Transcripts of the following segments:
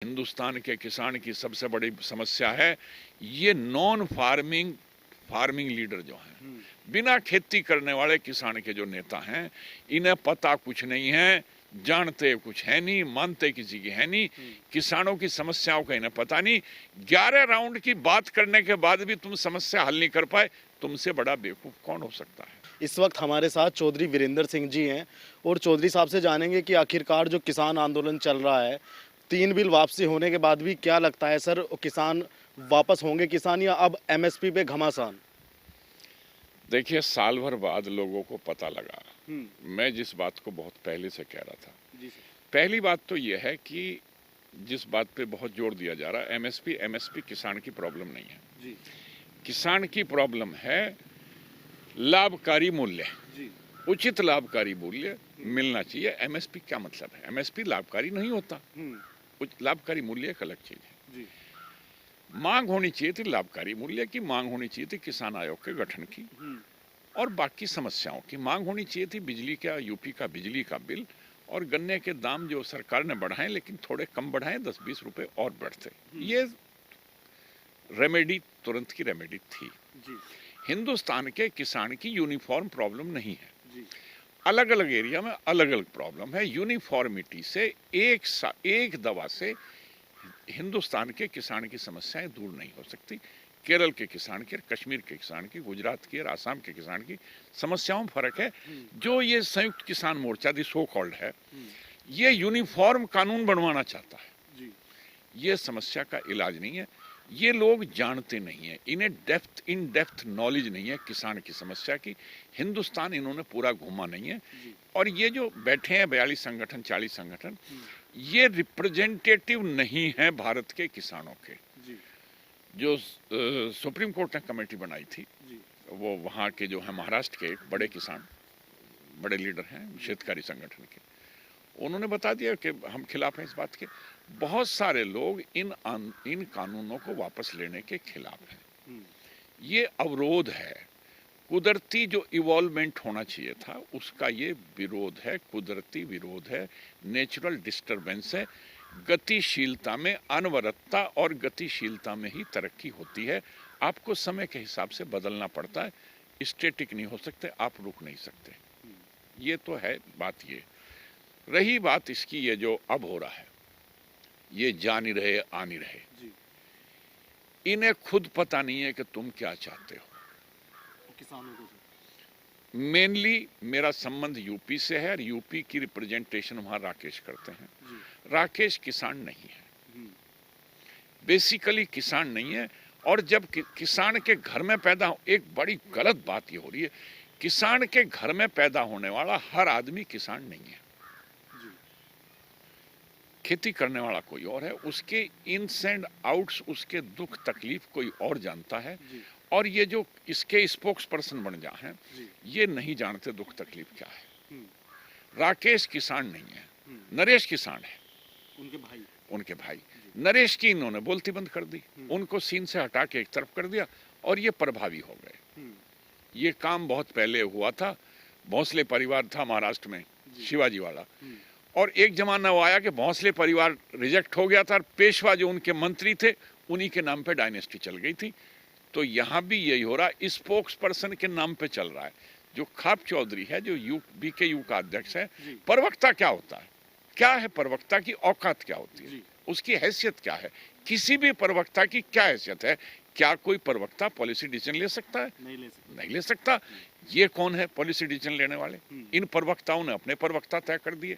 हिंदुस्तान के किसान की सबसे बड़ी समस्या है ये नॉन फार्मिंग लीडर जो हैं, बिना खेती करने वाले किसान के जो नेता हैं, इन्हें पता कुछ नहीं है, जानते कुछ है नहीं, मानते किसी की है नहीं, किसानों की समस्याओं का इन्हें पता नहीं। 11 राउंड की बात करने के बाद भी तुम समस्या हल नहीं कर पाए, तुमसे बड़ा बेवकूफ कौन हो सकता है। इस वक्त हमारे साथ चौधरी वीरेंद्र सिंह जी हैं और चौधरी साहब से जानेंगे कि आखिरकार जो किसान आंदोलन चल रहा है, 3 बिल वापसी होने के बाद भी क्या लगता है सर, किसान वापस होंगे किसान या अब एमएसपी पे घमासान? देखिए, साल भर बाद लोगों को पता लगा। मैं जिस बात को बहुत पहले से कह रहा था, पहली बात तो यह है कि जिस बात पे बहुत जोर दिया जा रहा है, एमएसपी किसान की प्रॉब्लम नहीं है। किसान की प्रॉब्लम है लाभकारी मूल्य, उचित लाभकारी मूल्य मिलना चाहिए। एमएसपी क्या मतलब है? एमएसपी लाभकारी नहीं होता, लाभकारी मूल्य एक अलग चीज है। मांग होनी चाहिए थी लाभकारी मूल्य की, मांग होनी चाहिए थी किसान आयोग के गठन की, और बाकी समस्याओं की मांग होनी चाहिए थी। बिजली का, यूपी का बिजली का बिल और गन्ने के दाम जो सरकार ने बढ़ाए, लेकिन थोड़े कम बढ़ाए, 10-20 रुपए और बढ़ते। ये रेमेडी, तुरंत की रेमेडी थी। हिंदुस्तान के किसान की यूनिफॉर्म प्रॉब्लम नहीं है, अलग अलग एरिया में अलग अलग प्रॉब्लम है। यूनिफॉर्मिटी से एक दवा से हिंदुस्तान के किसान की समस्याएं दूर नहीं हो सकती। केरल के किसान की, कश्मीर के किसान की, गुजरात की और आसाम के किसान की समस्याओं में फर्क है। जो ये संयुक्त किसान मोर्चा दी सो कॉल्ड है, ये यूनिफॉर्म कानून बनवाना चाहता है। ये समस्या का इलाज नहीं है। ये लोग जानते नहीं है, इन्हें इन डेप्थ नॉलेज नहीं है किसान की समस्या की। हिंदुस्तान इन्होंने पूरा घूमा नहीं है। और ये जो बैठे हैं 42 संगठन, 40 संगठन, ये रिप्रेजेंटेटिव नहीं है भारत के किसानों के। जो सुप्रीम कोर्ट ने कमेटी बनाई थी, वो वहाँ के जो है महाराष्ट्र के एक बड़े किसान, बड़े लीडर हैं क्षेत्रकारी संगठन के, उन्होंने बता दिया कि हम खिलाफ हैं इस बात के। बहुत सारे लोग इन कानूनों को वापस लेने के खिलाफ हैं। ये अवरोध है, कुदरती जो इवॉल्वमेंट होना चाहिए था उसका ये विरोध है, कुदरती विरोध है, नेचुरल डिस्टरबेंस है। गतिशीलता में अनवरतता और गतिशीलता में ही तरक्की होती है। आपको समय के हिसाब से बदलना पड़ता है, स्टैटिक नहीं हो सकते, आप रुक नहीं सकते। ये तो है बात। ये रही बात इसकी, ये जो अब हो रहा है, ये जा नहीं रहे, आ नहीं रहे, इन्हें खुद पता नहीं है कि तुम क्या चाहते हो। किसानों को मेनली मेरा संबंध यूपी से है और यूपी की रिप्रेजेंटेशन वहां राकेश करते हैं। राकेश किसान नहीं है, बेसिकली किसान नहीं है। और जब किसान के घर में पैदा हो, एक बड़ी गलत बात ये हो रही है, किसान के घर में पैदा होने वाला हर आदमी किसान नहीं है। खेती करने वाला कोई और है, उसके इन्स एंड आउट्स, उसके दुख तकलीफ कोई और जानता है। और ये जो इसके स्पोक्स पर्सन बन जाए हैं, ये नहीं जानते दुख तकलीफ क्या है। राकेश किसान नहीं है, नरेश किसान है, उनके भाई। नरेश की इन्होंने बोलती बंद कर दी, उनको सीन से हटा के एक तरफ कर दिया और ये प्रभावी हो गए। ये काम बहुत पहले हुआ था, भोंसले परिवार था महाराष्ट्र में, शिवाजी वाला, और एक जमाना वो आया कि भोंसले परिवार रिजेक्ट हो गया था और पेशवा जो उनके मंत्री थे उन्हीं के नाम पे डायनेस्टी चल गई थी। तो यहाँ भी यही हो रहा है, स्पोक्स पर्सन के नाम पे चल रहा है। जो खाप चौधरी है, जो बीकेयू का अध्यक्ष है, प्रवक्ता क्या होता है, क्या है प्रवक्ता की औकात क्या होती है, उसकी हैसियत क्या है, किसी भी प्रवक्ता की क्या हैसियत है? क्या कोई प्रवक्ता पॉलिसी डिसीजन ले सकता है? नहीं ले सकता। ये कौन है पॉलिसी डिसीजन लेने वाले? इन प्रवक्ताओं ने अपने प्रवक्ता तय कर दिए।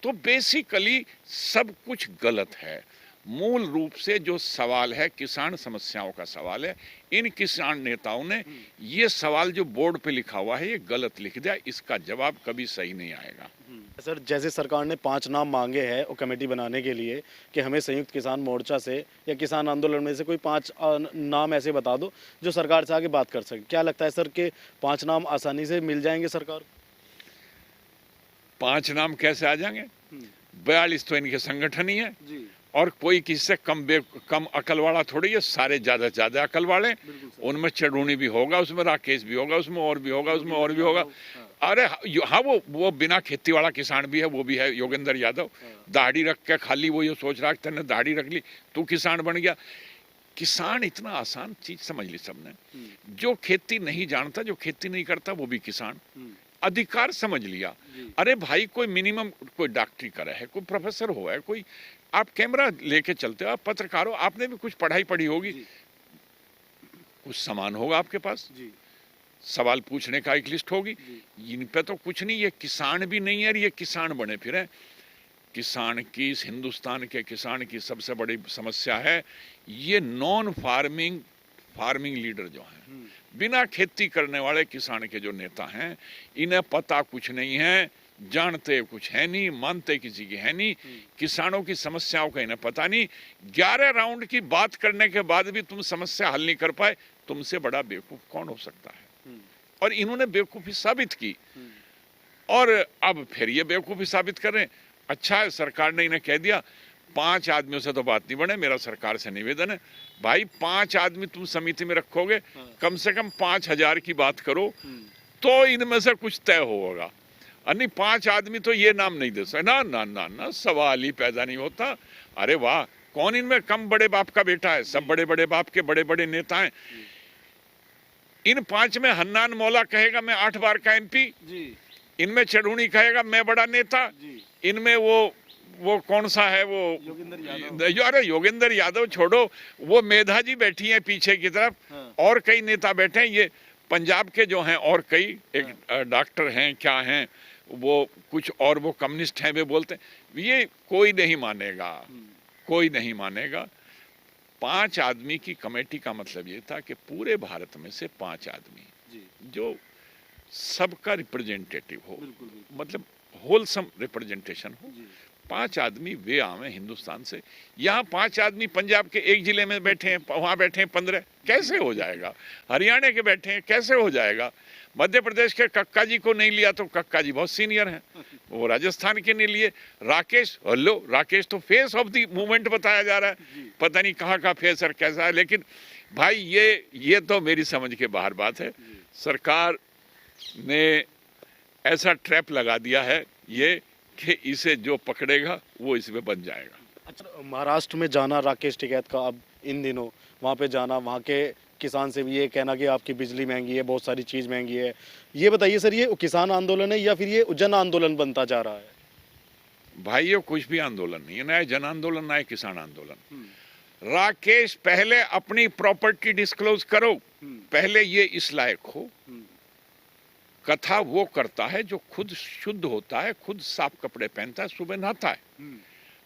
तो बेसिकली सब कुछ गलत है। मूल रूप से जो सवाल है, किसान समस्याओं का सवाल है, इन किसान नेताओं ने ये सवाल जो बोर्ड पे लिखा हुआ है ये गलत लिख दिया, इसका जवाब कभी सही नहीं आएगा। सर, जैसे सरकार ने 5 नाम मांगे हैं वो कमेटी बनाने के लिए कि हमें संयुक्त किसान मोर्चा से या किसान आंदोलन में से कोई 5 नाम ऐसे बता दो जो सरकार से आगे बात कर सके, क्या लगता है सर कि 5 नाम आसानी से मिल जाएंगे सरकार? 5 नाम कैसे आ जाएंगे? 42 तो इनके संगठन ही है और कोई किसी से कम अकल वाला थोड़ी है, सारे ज्यादा ज्यादा अकल वाले। उनमें चढ़ूनी भी होगा, उसमें राकेश भी होगा, उसमें और भी होगा, उसमें और भी होगा। अरे हाँ, वो बिना खेती वाला किसान भी है, वो भी है योगेंद्र यादव। दाढ़ी रख के खाली वो ये सोच रहा है तेने दाढ़ी रख ली तू किसान बन गया। किसान इतना आसान चीज समझ ली सबने। जो खेती नहीं जानता, जो खेती नहीं करता, वो भी किसान। अधिकार समझ लिया। अरे भाई, कोई मिनिमम, कोई डॉक्टरी करे है, कोई प्रोफेसर हो है, कोई आप कैमरा लेके चलते हो, आप पत्रकार हो, आपने भी कुछ पढ़ाई पढ़ी होगी, कुछ सामान होगा आपके पास, सवाल पूछने का एक लिस्ट होगी। इन पे तो कुछ नहीं, ये किसान भी नहीं है, ये किसान बने फिर है। किसान की, इस हिंदुस्तान के किसान की सबसे बड़ी समस्या है ये नॉन फार्मिंग लीडर जो हैं, बिना खेती करने वाले किसान के जो नेता हैं, इन्हें पता कुछ नहीं है, जानते कुछ है नहीं, मानते किसी की है नहीं, किसानों की समस्याओं का इन्हें पता नहीं। 11 राउंड की बात करने के बाद भी तुम समस्या हल नहीं कर पाए, तुमसे बड़ा बेवकूफ कौन हो सकता है। और इन्होंने बेवकूफी साबित की और अब फिर ये बेवकूफी साबित कर रहे हैं। अच्छा है, सरकार ने इन्हें कह दिया 5 आदमियों से तो बात नहीं बने। मेरा सरकार से निवेदन है, भाई 5 आदमी तुम समिति में रखोगे, कम से कम 5000 की बात करो तो इनमें से कुछ तय होगा। नहीं 5 आदमी तो ये नाम नहीं दे सकते। ना ना ना ना, सवाल ही पैदा नहीं होता। अरे वाह, कौन इनमें कम बड़े बाप का बेटा है? सब बड़े बड़े बाप के बड़े बड़े नेता हैं। इन 5 में हन्नान मौला कहेगा मैं 8 बार का एमपी, इनमें चढ़ूनी कहेगा मैं बड़ा नेता, इनमें वो कौन सा है वो अरे योगेंद्र यादव छोड़ो, वो मेधा जी बैठी हैं पीछे की तरफ, और कई नेता बैठे हैं। ये पंजाब के जो हैं और कई, एक डॉक्टर हैं, क्या हैं वो, कुछ और वो कम्युनिस्ट हैं, वे बोलते हैं। ये कोई नहीं मानेगा, कोई नहीं मानेगा। 5 आदमी की कमेटी का मतलब ये था कि पूरे भारत में से 5 आदमी जो सबका रिप्रेजेंटेटिव हो, मतलब होलसम रिप्रेजेंटेशन हो। 5 आदमी वे आवे हिंदुस्तान से। यहाँ 5 आदमी पंजाब के एक जिले में बैठे हैं, वहां बैठे हैं 15, कैसे हो जाएगा? हरियाणा के बैठे हैं, कैसे हो जाएगा? मध्य प्रदेश के कक्का जी को नहीं लिया तो कक्का जी बहुत सीनियर हैं, वो राजस्थान के नहीं लिए। राकेश, हेलो, राकेश तो फेस ऑफ द मूवमेंट बताया जा रहा है, पता नहीं कहाँ का फेस और कैसा है। लेकिन भाई ये तो मेरी समझ के बाहर बात है। सरकार ने ऐसा ट्रैप लगा दिया है ये कि इसे जो पकड़ेगा वो इसमें बन जाएगा। अच्छा, महाराष्ट्र में जाना राकेश टिकैत का, अब इन दिनों वहाँ पे जाना, वहाँ के किसान से भी ये कहना कि आपकी बिजली महंगी है, बहुत सारी चीज़ महंगी है। ये बताइए सर, ये किसान आंदोलन है या फिर ये जन आंदोलन बनता जा रहा है? भाई ये कुछ भी आंदोलन नहीं है, ना जन आंदोलन ना किसान आंदोलन। राकेश, पहले अपनी प्रॉपर्टी डिस्क्लोज करो, पहले ये इस लायक हो। कथा वो करता है जो खुद शुद्ध होता है, खुद साफ कपड़े पहनता है, सुबह नहाता है।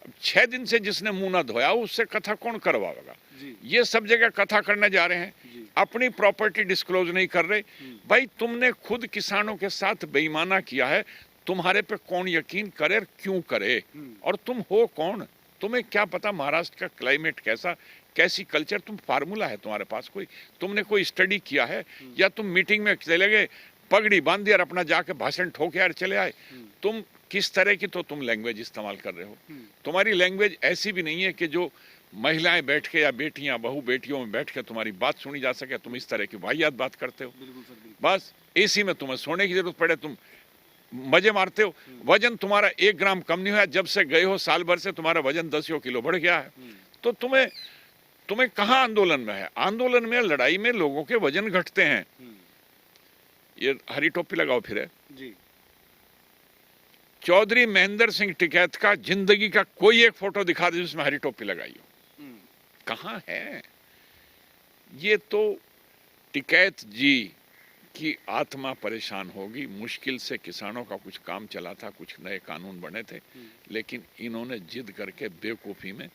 अब 6 दिन से जिसने मुंह ना धोया उससे कथा कौन करवाएगा? ये सब जगह कथा करने जा रहे हैं, अपनी प्रॉपर्टी डिस्क्लोज नहीं कर रहे। भाई तुमने खुद किसानों के साथ बेईमाना किया है, तुम्हारे पे कौन यकीन करे और क्यों करे? और तुम हो कौन? तुम्हें क्या पता महाराष्ट्र का क्लाइमेट कैसा, कैसी कल्चर? तुम फार्मूला है तुम्हारे पास कोई? तुमने कोई स्टडी किया है? या तुम मीटिंग में चले गए, पगड़ी बांध दिया और अपना जाके भाषण ठोके यार चले आए? तुम किस तरह की तो तुम लैंग्वेज इस्तेमाल कर रहे हो? तुम्हारी लैंग्वेज ऐसी भी नहीं है कि जो महिलाएं बैठ के या बेटियां, बहू बेटियों में बैठ के तुम्हारी बात सुनी जा सके। तुम इस तरह की वाहियात बात करते हो। बस इसी में तुम्हें सोने की जरूरत पड़े, तुम मजे मारते हो। वजन तुम्हारा 1 ग्राम कम नहीं हुआ, जब से गए हो साल भर से तुम्हारा वजन 10 किलो बढ़ गया है। तो तुम्हें कहाँ आंदोलन में है? आंदोलन में, लड़ाई में लोगों के वजन घटते हैं। ये हरी टोपी लगाओ फिर है जी। चौधरी महेंद्र सिंह टिकैत का जिंदगी का कोई एक फोटो दिखा दे जिसमें हरी टोपी लगाई हो, कहाँ है? ये तो टिकैत जी की आत्मा परेशान होगी। मुश्किल से किसानों का कुछ काम चला था, कुछ नए कानून बने थे, लेकिन इन्होंने जिद करके बेवकूफी में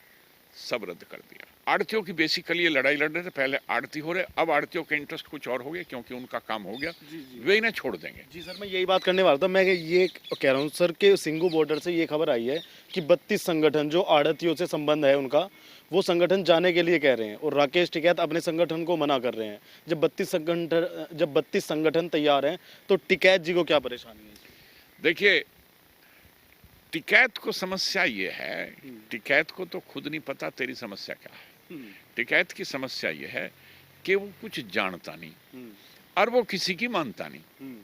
सब रद्द कर दिया। आड़तियों की बेसिकली ये लड़ाई लड़ रहे थे, पहले आड़ती हो रहे, अब आड़तियों का इंटरेस्ट कुछ और हो गया क्योंकि उनका काम हो गया, वे इन्हें छोड़ देंगे। जी सर, मैं यही बात करने वाला था। मैं ये कह रहा हूँ सर कि सिंगू बॉर्डर से ये खबर आई है कि 32 संगठन जो आड़तियों से संबंध है उनका, वो संगठन जाने के लिए कह रहे हैं और राकेश टिकैत अपने संगठन को मना कर रहे हैं। जब 32 संगठन तैयार हैं तो टिकैत जी को क्या परेशानी है? देखिए, टिकैत को समस्या ये है, टिकैत को तो खुद नहीं पता तेरी समस्या क्या है। टिकैत की समस्या ये है कि वो कुछ जानता नहीं और वो किसी की मानता नहीं।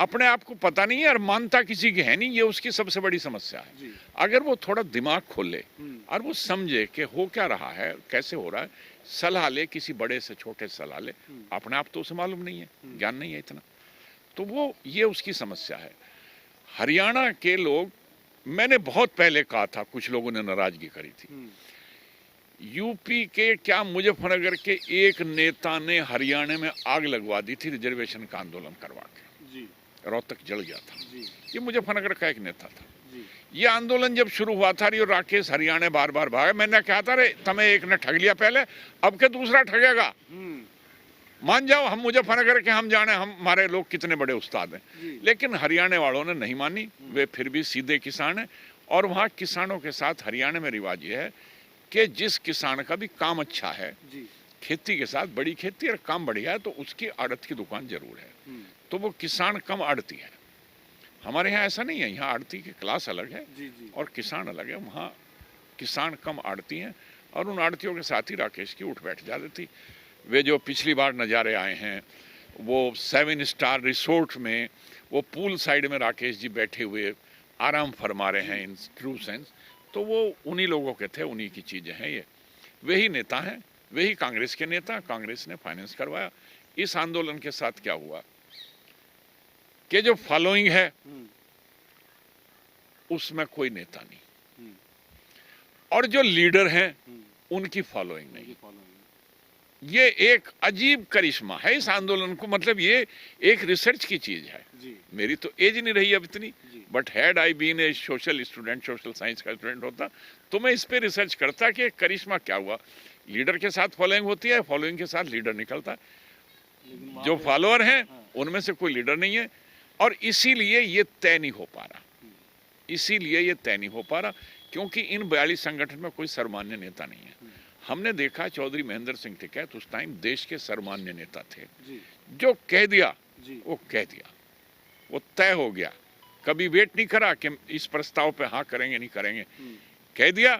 अपने आप को पता नहीं है और मानता किसी की है नहीं, ये उसकी सबसे बड़ी समस्या है। अगर वो थोड़ा दिमाग खोले और वो समझे कि हो क्या रहा है, कैसे हो रहा है, सलाह ले, किसी बड़े से छोटे सलाह ले, अपने आप तो उसे मालूम नहीं है, ज्ञान नहीं है इतना, तो वो ये उसकी समस्या है। हरियाणा के लोग, मैंने बहुत पहले कहा था, कुछ लोगों ने नाराजगी करी थी, यूपी के क्या मुजफ्फरनगर के एक नेता ने हरियाणा में आग लगवा दी थी रिजर्वेशन का आंदोलन करवा के, रोहतक जल गया था। ये मुजफ्फरनगर का एक नेता था। ये आंदोलन जब शुरू हुआ था, ये राकेश हरियाणा बार बार भागा, मैंने कहा था रे तुम्हें एक ने ठग लिया पहले, अब के दूसरा ठगेगा, मान जाओ, हम मुजफ्फरनगर के, हम जाने हमारे लोग कितने बड़े उस्ताद हैं। लेकिन हरियाणा वालों ने नहीं मानी, वे फिर भी सीधे किसान हैं। और वहाँ किसानों के साथ हरियाणा में रिवाज ये है कि जिस किसान का भी काम अच्छा है, खेती के साथ, बड़ी खेती और काम बढ़िया है, तो उसकी आड़त की दुकान जरूर है, तो वो किसान कम आड़ती है। हमारे यहाँ ऐसा नहीं है, यहाँ आड़ती की क्लास अलग है और किसान अलग है। वहाँ किसान कम आड़ती हैं और उन आड़तियों के साथ ही राकेश की उठ बैठ जाती थी। वे जो पिछली बार नज़ारे आए हैं, वो 7 स्टार रिसोर्ट में, वो पूल साइड में राकेश जी बैठे हुए आराम फरमा रहे हैं इन ट्रू सेंस, तो वो उन्हीं लोगों के थे, उन्हीं की चीज़ें हैं। ये वही नेता हैं, वही कांग्रेस के नेता, कांग्रेस ने फाइनेंस करवाया। इस आंदोलन के साथ क्या हुआ कि जो फॉलोइंग है उसमें कोई नेता नहीं, और जो लीडर हैं उनकी फॉलोइंग नहीं। ये एक अजीब करिश्मा है इस आंदोलन को, मतलब ये एक रिसर्च की चीज है। मेरी तो एज नहीं रही अब इतनी, but had I been a social student, social science का स्टूडेंट होता, तो मैं इस पे रिसर्च करता कि करिश्मा क्या हुआ। लीडर के साथ फॉलोइंग होती है, फॉलोइंग के साथ लीडर निकलता है। जो फॉलोअर हैं उनमें से कोई लीडर नहीं है, और इसीलिए ये तय नहीं हो पा रहा, इसीलिए ये तय नहीं हो पा रहा, क्योंकि इन 42 संगठन में कोई सर्वमान्य नेता नहीं है। हमने देखा चौधरी महेंद्र सिंह टिकैत उस टाइम देश के सर्वमान्य नेता थे, जो कह दिया वो कह दिया, वो तय हो गया, कभी वेट नहीं करा कि इस प्रस्ताव पे हाँ करेंगे नहीं करेंगे, कह दिया,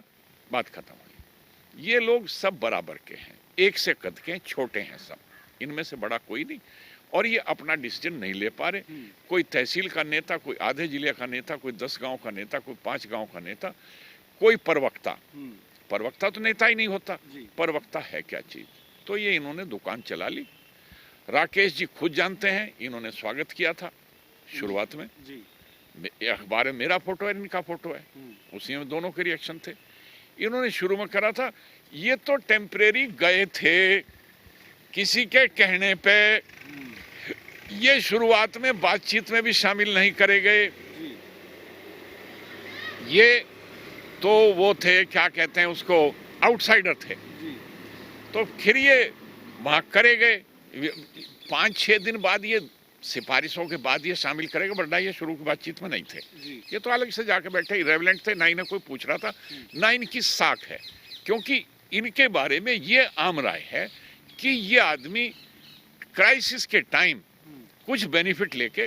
बात खत्म हुई। ये लोग सब बराबर के हैं, एक से कद के, छोटे हैं सब, इनमें से बड़ा कोई नहीं, और ये अपना डिसीजन नहीं ले पा रहे। कोई तहसील का नेता, कोई आधे जिले का नेता, कोई 10 गांव का नेता, कोई 5 गांव का नेता, कोई प्रवक्ता, प्रवक्ता तो नेता ही नहीं होता, प्रवक्ता है क्या चीज। तो ये इन्होंने दुकान चला ली। राकेश जी खुद जानते हैं, इन्होंने स्वागत किया था शुरुआत में, अखबार में मेरा फोटो है, इनका फोटो है, उसी में दोनों के रिएक्शन थे। इन्होंने शुरू में करा था, ये तो टेम्परेरी गए थे किसी के कहने पे, ये शुरुआत में बातचीत में भी शामिल नहीं करे गए, ये तो वो थे, क्या कहते हैं उसको, आउटसाइडर थे, तो फिर ये वहां करे गए। 5-6 दिन बाद ये सिफारिशों के बाद ये शामिल करेगा, वरना ये शुरू की बातचीत में नहीं थे। ये तो अलग से जाके बैठे, इरेलेवेंट थे, ना इन्हें कोई पूछ रहा था, ना इनकी साख है, क्योंकि इनके बारे में ये आम राय है कि ये आदमी क्राइसिस के टाइम कुछ बेनिफिट लेके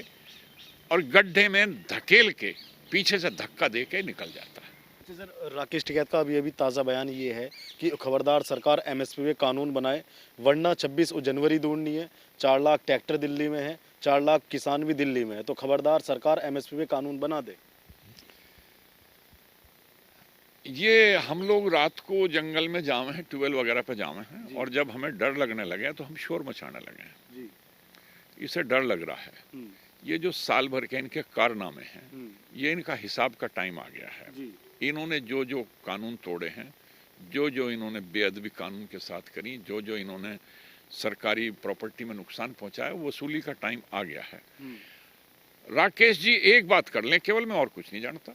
और गड्ढे में धकेल के पीछे से धक्का दे के निकल जाता है। सर, राकेश टिकैत का अभी ताज़ा बयान ये है कि खबरदार सरकार एमएसपी पे कानून बनाए, वरना 26 जनवरी ढूंढनी है। 4 लाख ट्रैक्टर दिल्ली में है, 4 लाख किसान भी दिल्ली में है, तो खबरदार सरकार एमएसपी पे कानून बना दे। ये हम लोग रात को जंगल में जावे हैं, ट्यूबवेल वगैरह पे जावे हैं, और जब हमें डर लगने लगे तो हम शोर मचाने लगे हैं। इसे डर लग रहा है। ये जो साल भर के इनके कारनामे हैं, ये इनका हिसाब का टाइम आ गया है। इन्होंने जो जो कानून तोड़े हैं, जो जो इन्होंने बेअदबी कानून के साथ करी, जो जो इन्होंने सरकारी प्रॉपर्टी में नुकसान पहुंचाया, वसूली का टाइम आ गया है। राकेश जी एक बात कर लें, केवल मैं और कुछ नहीं जानता,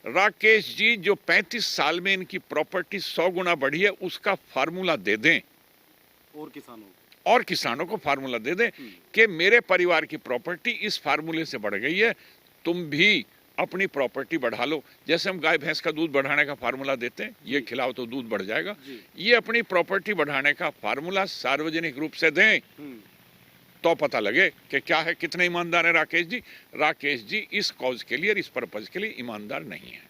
राकेश जी जो 35 साल में इनकी प्रॉपर्टी 100 गुना बढ़ी है, उसका फार्मूला दे दें, और किसानों को फार्मूला दे दें कि मेरे परिवार की प्रॉपर्टी इस फार्मूले से बढ़ गई है, तुम भी अपनी प्रॉपर्टी बढ़ा लो। जैसे हम गाय भैंस का दूध बढ़ाने का फार्मूला देते हैं, ये खिलाओ तो दूध बढ़ जाएगा, ये अपनी प्रॉपर्टी बढ़ाने का फार्मूला सार्वजनिक रूप से दें, तो पता लगे कि क्या है, कितने ईमानदार है राकेश जी। राकेश जी इस कॉज के लिए, इस पर्पज के लिए ईमानदार नहीं है।